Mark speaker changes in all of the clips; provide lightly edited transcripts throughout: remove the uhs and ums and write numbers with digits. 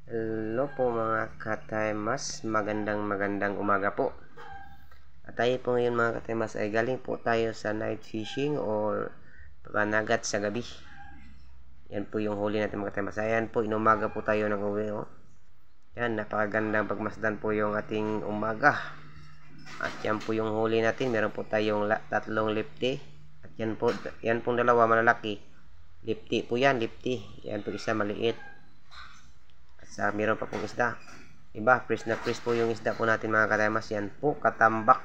Speaker 1: Hello po mga kataymas, magandang umaga po. At tayo po ngayon mga kataymas ay galing po tayo sa night fishing or panagat sa gabi. Yan po yung huli natin mga kataymas. Ayan po, inumaga po tayo ng uwi. Yan, napakagandang pagmasdan po yung ating umaga. At yan po yung huli natin. Meron po tayong tatlong lifty. At yan po dalawa malalaki. Lifty po yan, lifty. Yan po isa maliit. Meron pa pong isda. Iba, fresh na fresh po yung isda po natin mga kataymas. Yan po, katambak.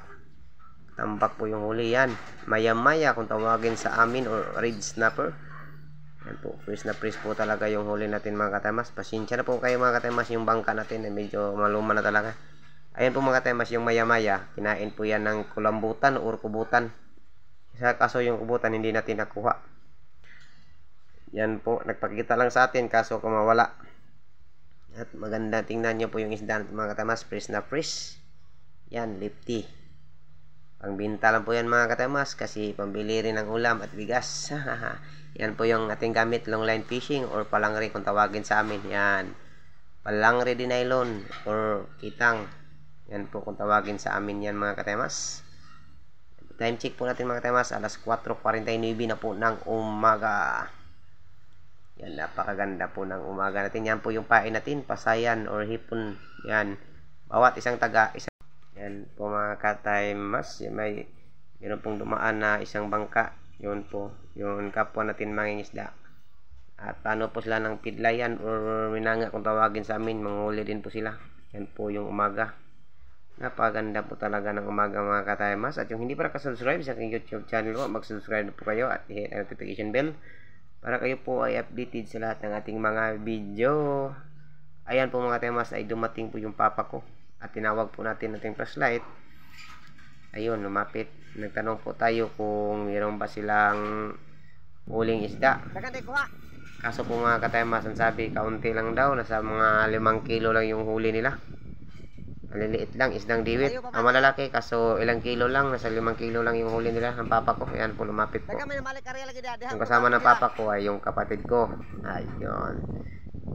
Speaker 1: Katambak po yung huli yan. Maya-maya kung tawagin sa amin or red snapper. Yan po, fresh na fresh po talaga yung huli natin mga kataymas. Pasensya na po kayo mga kataymas, yung bangka natin ay medyo maluma na talaga. Ayan po mga kataymas, yung maya-maya. Kinain po yan ng kulambutan or kubutan. Kaso yung kubutan hindi natin nakuha. Yan po, nagpakita lang sa atin kaso kumawala. At maganda, tingnan nyo po yung isda mga kataymas, fresh na fresh. Yan, lifty. Pangbinta lang po yan mga kataymas kasi pambili rin ng ulam at bigas. Yan po yung ating gamit, long line fishing or palangre kung tawagin sa amin. Yan, palangre di nylon or kitang. Yan po kung tawagin sa amin yan mga kataymas. Time check po natin mga kataymas, alas 4:49 na po ng umaga. Yan, napakaganda po ng umaga natin. Yan po yung pain natin, pasayan or hipon. Yan, bawat isang taga. Yan po mga kataymas. Meron pong dumaan na isang bangka. Yun po, yung kapwa natin mangingisda. At paano po sila ng pidlayan or minanga kung tawagin sa amin, manghuli din po sila. Yan po yung umaga. Napakaganda po talaga ng umaga mga kataymas. At yung hindi pa nakasubscribe sa aking YouTube channel ko, mag-subscribe po kayo at i-hit ang notification bell para kayo po ay updated sa lahat ng ating mga video. Ayan po mga kataymas, ay dumating po yung papa ko at tinawag po natin ating flashlight. Ayun, lumapit. Nagtanong po tayo kung mayroon ba silang huling isda. Kaso po mga kataymas, ang sabi kaunti lang daw, nasa mga 5 kilo lang yung huli nila. Maliliit lang, isdang diwit. Ang malalaki, kaso ilang kilo lang, nasa 5 kilo lang yung huli nila ng papa ko. Ayan po, lumapit po. Yung kasama ng papa ko ay yung kapatid ko. Ayun.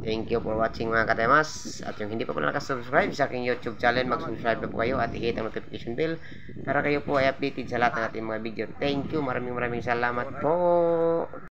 Speaker 1: Thank you for watching mga kataymas. At yung hindi pa po nakasubscribe sa aking YouTube channel, mag-subscribe na po kayo at i-hit ang notification bell para kayo po ay updated sa lahat ng ating mga video. Thank you, maraming salamat po.